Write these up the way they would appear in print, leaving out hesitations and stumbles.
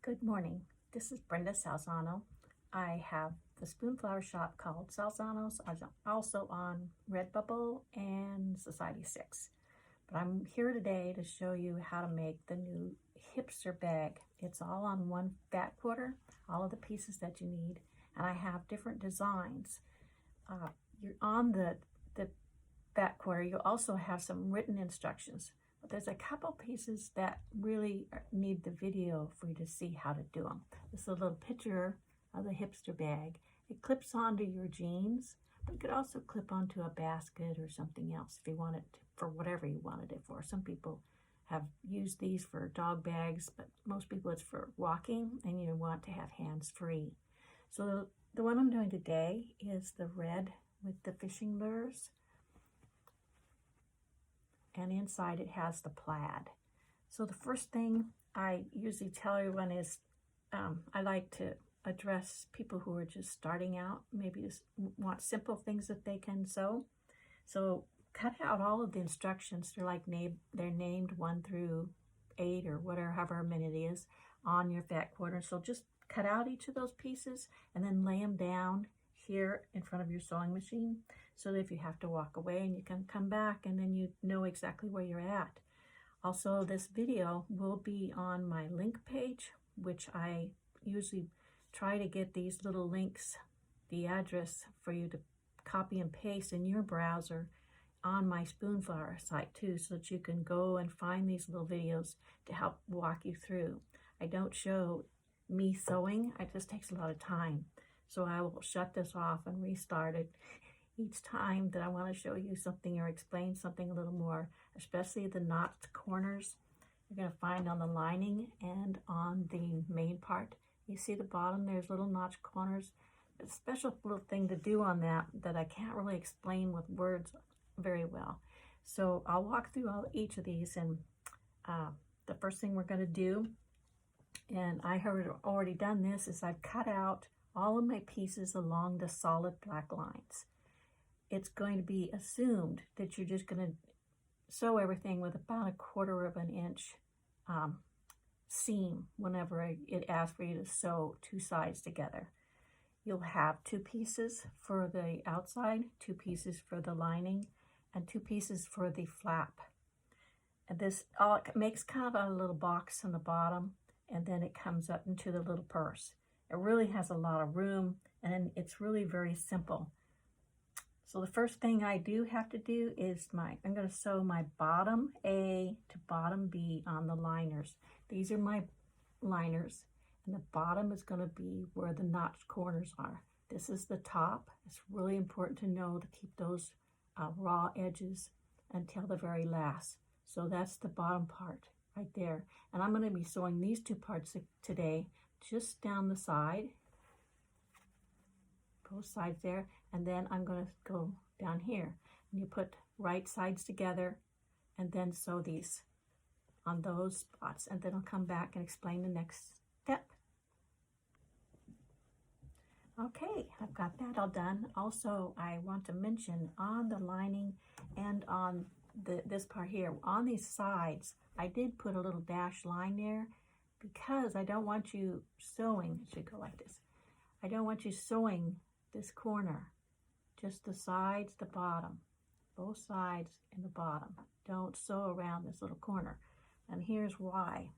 Good morning. This is Brenda Salzano. I have the Spoonflower shop called Salzano's. I'm also on Redbubble and Society 6. But I'm here today to show you how to make the new Hipster bag. It's all on one fat quarter, all of the pieces that you need, and I have different designs. You're on the fat quarter. You also have some written instructions. But there's a couple pieces that really need the video for you to see how to do them. This is a little picture of the Hipster bag. It clips onto your jeans, but it could also clip onto a basket or something else if you want it for whatever you wanted it for. Some people have used these for dog bags, but most people it's for walking and you want to have hands free. So the one I'm doing today is the red with the fishing lures. And inside it has the plaid. So the first thing I usually tell everyone is I like to address people who are just starting out, maybe just want simple things that they can sew. So cut out all of the instructions. They're named 1 through 8 or whatever, however many it is on your fat quarter. So just cut out each of those pieces and then lay them down here in front of your sewing machine, so that if you have to walk away and you can come back and then you know exactly where you're at. Also, this video will be on my link page, which I usually try to get these little links, the address for you to copy and paste in your browser on my Spoonflower site too, so that you can go and find these little videos to help walk you through. I don't show me sewing, it just takes a lot of time. So I will shut this off and restart it each time that I want to show you something or explain something a little more, especially the notched corners. You're going to find on the lining and on the main part. You see the bottom, there's little notched corners. It's a special little thing to do on that I can't really explain with words very well. So I'll walk through each of these, and the first thing we're going to do, and I have already done this, is I've cut out all of my pieces along the solid black lines. It's going to be assumed that you're just going to sew everything with about 1/4 of an inch seam whenever it asks for you to sew 2 sides together. You'll have 2 pieces for the outside, 2 pieces for the lining, and 2 pieces for the flap. And this all makes kind of a little box on the bottom, and then it comes up into the little purse. It really has a lot of room, and it's really very simple. So the first thing I do have to do is I'm going to sew my bottom A to bottom B on the liners. These are my liners, and the bottom is going to be where the notched corners are. This is the top. It's really important to know to keep those raw edges until the very last. So that's the bottom part right there. And I'm going to be sewing these 2 parts today, just down the side, both sides there, and then I'm going to go down here, and you put right sides together and then sew these on those spots, and then I'll come back and explain the next step. Okay, I've got that all done. Also, I want to mention on the lining and on this part here, on these sides, I did put a little dashed line there because I don't want you sewing. It should go like this. I don't want you sewing this corner, just the sides, the bottom, both sides and the bottom. Don't sew around this little corner. And here's why.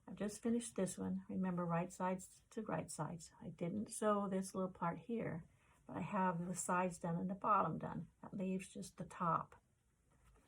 I've just finished this one. Remember, right sides to right sides. I didn't sew this little part here, but I have the sides done and the bottom done. That leaves just the top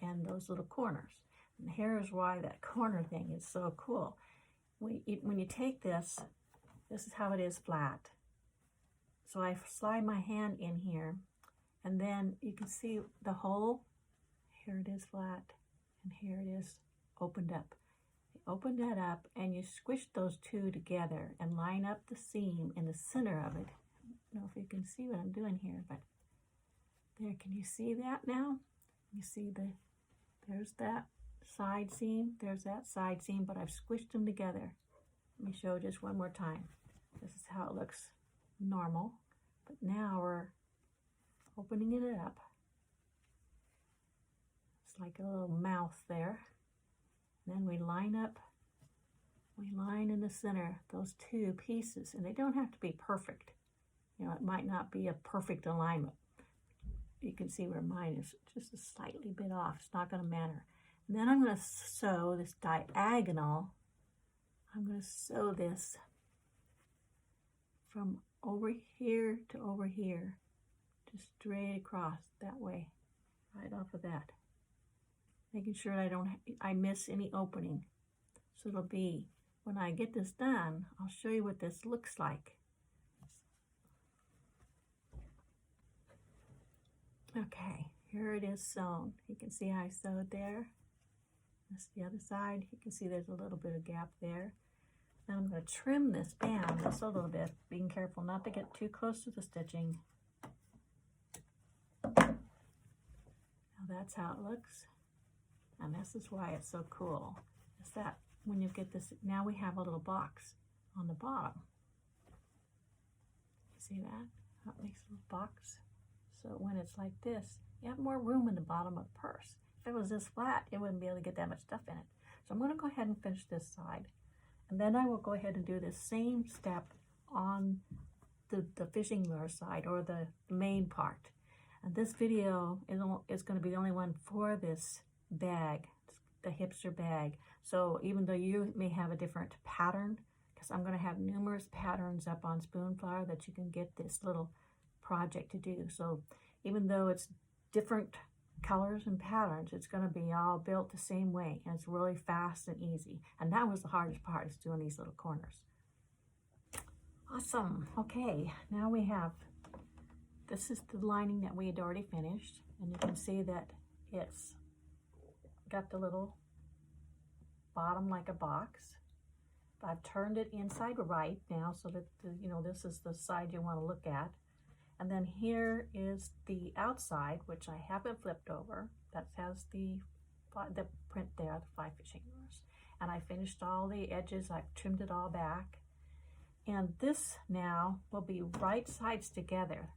and those little corners. And here's why that corner thing is so cool. When you take this is how it is flat. So I slide my hand in here, and then you can see the hole. Here it is flat, and here it is opened up. You open that up, and you squish those 2 together and line up the seam in the center of it. I don't know if you can see what I'm doing here, but there, can you see that now? You see there's that side seam, there's that side seam, but I've squished them together. Let me show just one more time. This is how it looks normal, but now we're opening it up. It's like a little mouth there. Then we line up we line in the center those two pieces, and they don't have to be perfect. You know, it might not be a perfect alignment. You can see where mine is just a slightly bit off. It's not going to matter. And then I'm going to sew this diagonal. I'm going to sew this from over here to over here, just straight across that way, right off of that. Making sure I miss any opening. So it'll be, when I get this done, I'll show you what this looks like. Okay, here it is sewn. You can see how I sewed there. That's the other side. You can see there's a little bit of gap there. Now I'm going to trim this band just a little bit, being careful not to get too close to the stitching. Now that's how it looks. And this is why it's so cool. Is that when you get this, now we have a little box on the bottom. See that? That makes a little box. So when it's like this, you have more room in the bottom of the purse. If it was this flat, it wouldn't be able to get that much stuff in it. So I'm going to go ahead and finish this side. And then I will go ahead and do the same step on the fishing lure side, or the main part. And this video is going to be the only one for this bag, the Hipster bag. So even though you may have a different pattern, because I'm going to have numerous patterns up on Spoonflower that you can get this little project to do. So even though it's different colors and patterns, it's going to be all built the same way, and it's really fast and easy. And that was the hardest part, is doing these little corners. Awesome. Okay, now we have, this is the lining that we had already finished, and you can see that it's got the little bottom like a box. I've turned it inside right now, so that you know, this is the side you want to look at. And then here is the outside, which I haven't flipped over. That has the print there, the 5 fishing lures. And I finished all the edges. I've trimmed it all back. And this now will be right sides together.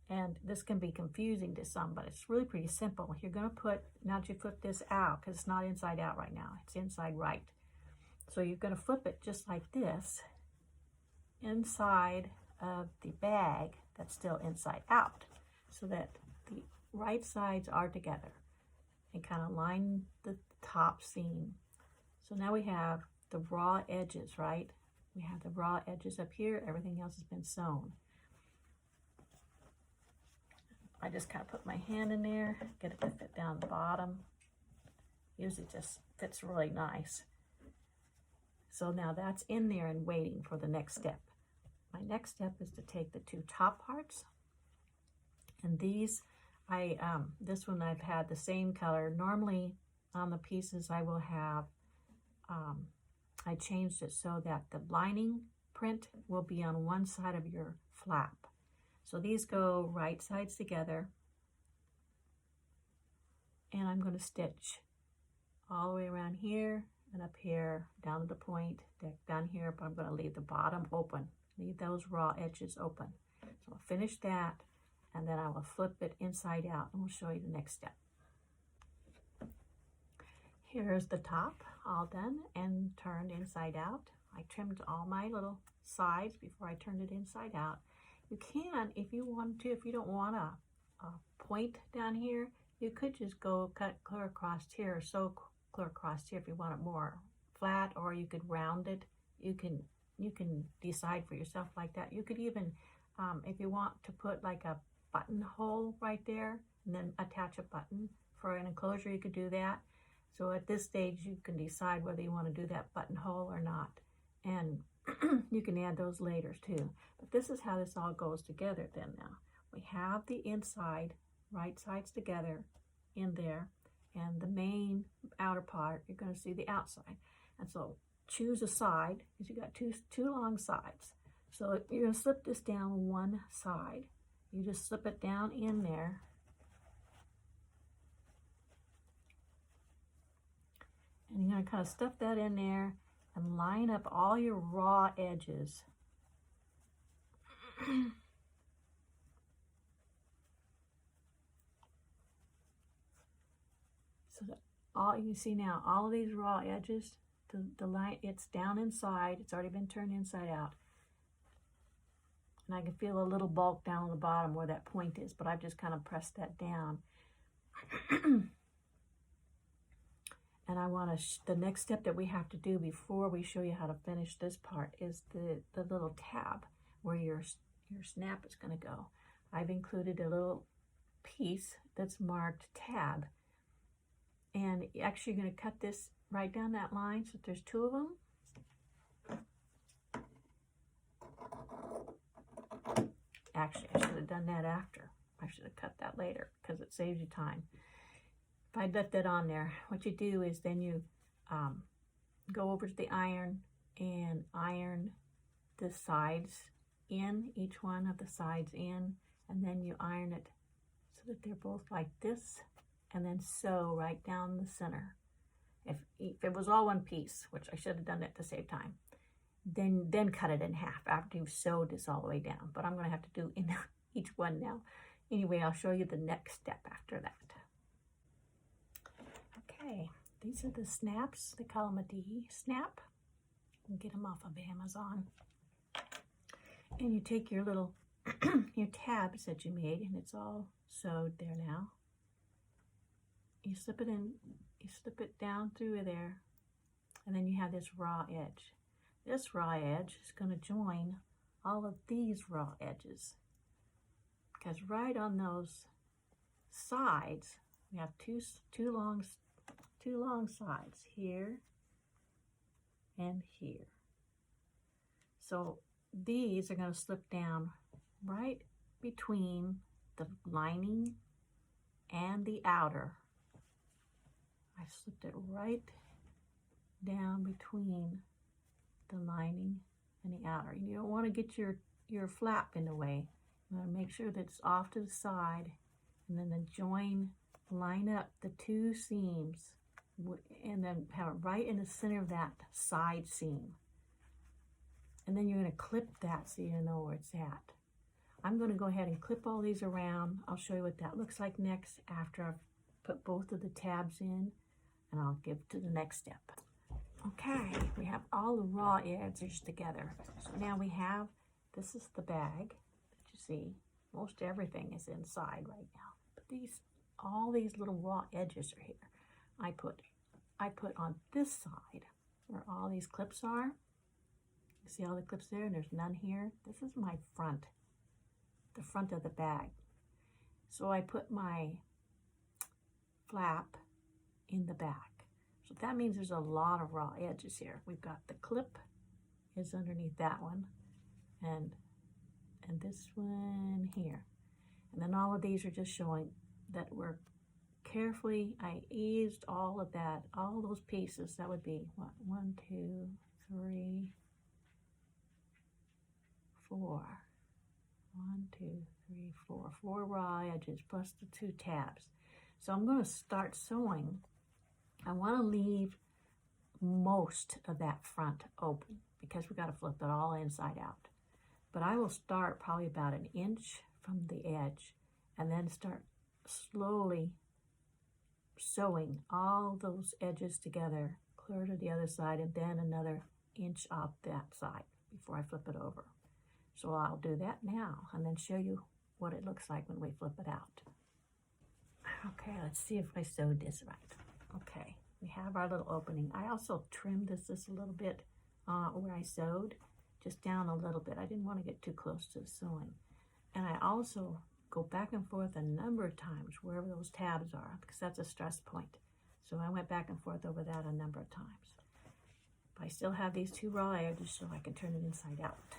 And this can be confusing to some, but it's really pretty simple. You're going to put, now that you flip this out, because it's not inside out right now, it's inside right. So you're going to flip it just like this inside of the bag that's still inside out, so that the right sides are together, and kind of line the top seam. So now we have the raw edges, right? We have the raw edges up here. Everything else has been sewn. I just kind of put my hand in there, get it to fit down the bottom. Usually just fits really nice. So now that's in there and waiting for the next step. My next step is to take the 2 top parts, and these, this one I've had the same color. Normally on the pieces I will have, I changed it so that the lining print will be on one side of your flap. So these go right sides together, and I'm going to stitch all the way around here and up here, down to the point, down here, but I'm going to leave the bottom open. Leave those raw edges open. So I'll finish that, and then I will flip it inside out, and we'll show you the next step. Here's the top, all done and turned inside out. I trimmed all my little sides before I turned it inside out. You can, if you want to, if you don't want a point down here, you could just go cut clear across here, sew clear across here if you want it more flat, or you could round it. You can decide for yourself like that. You could even, if you want to put like a buttonhole right there and then attach a button for an enclosure, you could do that. So at this stage, you can decide whether you want to do that buttonhole or not. And you can add those later too. But this is how this all goes together then now. We have the inside, right sides together in there, and the main outer part, you're going to see the outside. And so choose a side, because you got two long sides. So you're going to slip this down one side. You just slip it down in there. And you're going to kind of stuff that in there and line up all your raw edges. So that all you see now, all of these raw edges, the line, it's down inside. It's already been turned inside out. And I can feel a little bulk down on the bottom where that point is, but I've just kind of pressed that down. And I want to, the next step that we have to do before we show you how to finish this part is the little tab where your snap is going to go. I've included a little piece that's marked tab. And actually you're going to cut this right down that line, so there's two of them. Actually, I should have done that after. I should have cut that later because it saves you time. If I left that on there, what you do is then you go over to the iron and iron the sides in, each one of the sides in, and then you iron it so that they're both like this, and then sew right down the center. If it was all one piece, which I should have done it to save time, then cut it in half after you've sewed this all the way down. But I'm going to have to do in each one now. Anyway, I'll show you the next step after that. Okay, these are the snaps. They call them a D snap. You can get them off of Amazon. And you take your little your tabs that you made, and it's all sewed there now. You slip it in, you slip it down through there, and then you have this raw edge. This raw edge is going to join all of these raw edges, because right on those sides we have two long sides, here and here. So these are going to slip down right between the lining and the outer. I slipped it right down between the lining and the outer. You don't want to get your flap in the way. You want to make sure that it's off to the side, and then line up the two seams, and then have it right in the center of that side seam. And then you're going to clip that so you know where it's at. I'm going to go ahead and clip all these around. I'll show you what that looks like next after I've put both of the tabs in, and I'll give to the next step. Okay, we have all the raw edges together. So now we have, this is the bag that you see. Most everything is inside right now. But all these little raw edges are here. I put on this side where all these clips are. You see all the clips there, and there's none here. This is my front, the front of the bag. So I put my flap in the back. So that means there's a lot of raw edges here. We've got the clip is underneath that one, and this one here. And then all of these are just showing that we're carefully, I eased all of that, all those pieces. That would be what, 1, 2, 3, 4. 1, 2, 3, 4. 4 raw edges plus the 2 tabs. So I'm going to start sewing. I want to leave most of that front open because we got to flip it all inside out. But I will start probably about 1 inch from the edge, and then start slowly sewing all those edges together, clear to the other side, and then another inch off that side before I flip it over. So I'll do that now and then show you what it looks like when we flip it out. Okay, let's see if I sewed this right. Okay, we have our little opening. I also trimmed this a little bit where I sewed, just down a little bit. I didn't want to get too close to the sewing. And I also go back and forth a number of times wherever those tabs are, because that's a stress point. So I went back and forth over that a number of times. But I still have these 2 raw edges so I can turn it inside out.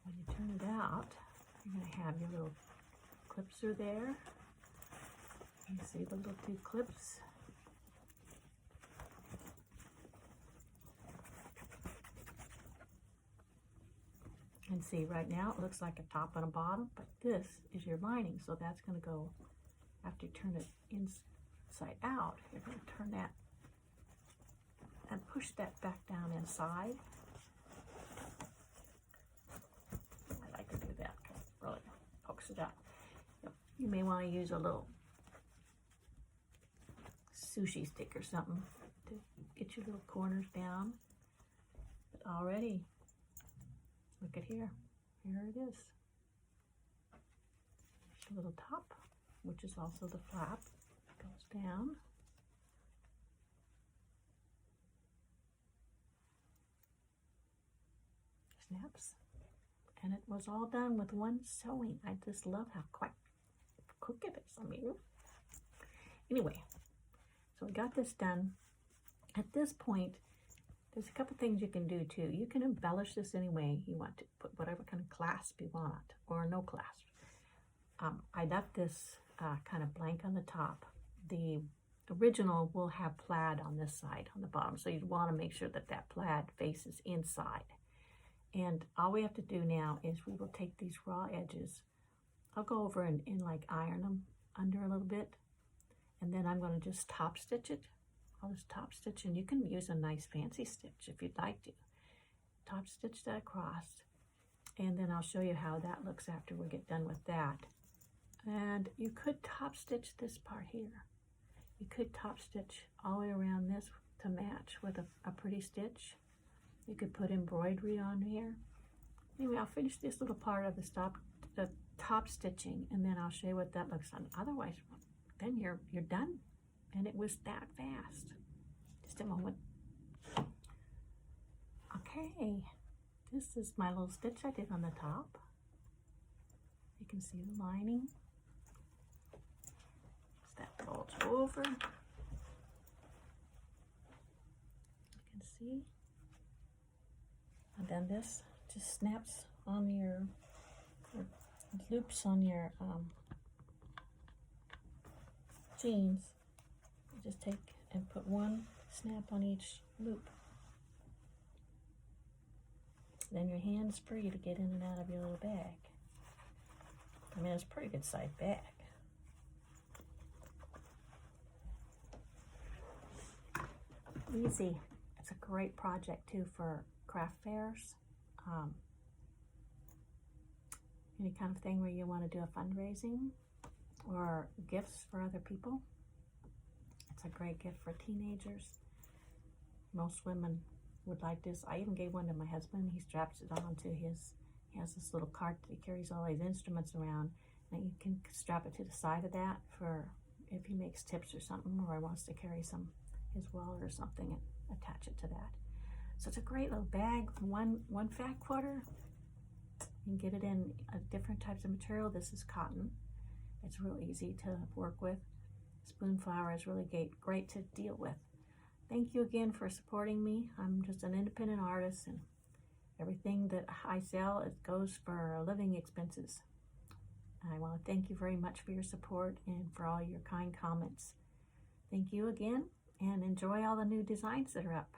When you turn it out, you're going to have your little clips are there. You see the little 2 clips. And see, right now it looks like a top and a bottom, but this is your lining, so that's going to go, after you turn it inside out, you're going to turn that and push that back down inside. I like to do that because it really pokes it out. You may want to use a little sushi stick or something to get your little corners down. But already, look at here. Here it is. There's a little top, which is also the flap. Goes down. Snaps. And it was all done with one sewing. I just love how quick it is. I mean, anyway, so we got this done. At this point, there's a couple things you can do too. You can embellish this any way you want to. Put whatever kind of clasp you want, or no clasp. I left this kind of blank on the top. The original will have plaid on this side, on the bottom, so you'd want to make sure that that plaid faces inside. And all we have to do now is we will take these raw edges. I'll go over and like iron them under a little bit, and then I'm going to just top stitch it. I'll just top stitch, and you can use a nice fancy stitch if you'd like to. Top stitch that across, and then I'll show you how that looks after we get done with that. And you could top stitch this part here. You could top stitch all the way around this to match with a pretty stitch. You could put embroidery on here. Anyway, I'll finish this little part of the top stitching, and then I'll show you what that looks like. Otherwise, then you're done. And it was that fast. Just a moment. Okay, this is my little stitch I did on the top. You can see the lining. Just that bulge over. You can see. And then this just snaps on your loops on your jeans. You just take and put one snap on each loop. Then your hand's free to get in and out of your little bag. I mean, it's a pretty good size bag. Easy. It's a great project too for craft fairs. Any kind of thing where you want to do a fundraising or gifts for other people. It's a great gift for teenagers. Most women would like this. I even gave one to my husband. He straps it on to his, he has this little cart that he carries all his instruments around, and you can strap it to the side of that for if he makes tips or something, or he wants to carry some, his wallet or something, and attach it to that. So it's a great little bag, one fat quarter. You can get it in different types of material. This is cotton. It's real easy to work with. Spoonflower is really great to deal with. Thank you again for supporting me. I'm just an independent artist, and everything that I sell, it goes for living expenses. I want to thank you very much for your support and for all your kind comments. Thank you again, and enjoy all the new designs that are up.